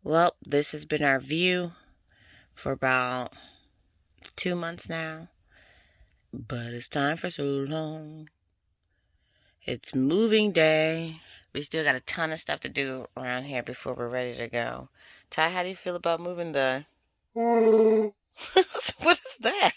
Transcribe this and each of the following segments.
Well, this has been our view for about 2 months now, but it's time for so long. It's moving day. We still got a ton of stuff to do around here before we're ready to go. Ty, how do you feel about moving the... What is that?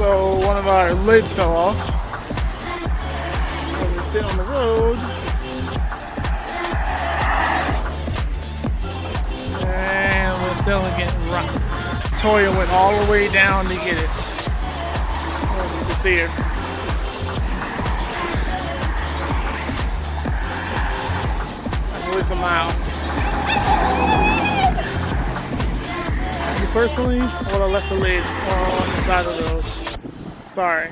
So one of our lids fell off when we sit on the road, and we're still getting rocked. Toya went all the way down to get it. You can see her. That's at least a mile. Me personally, I would have left the lid on the side of the road. Sorry.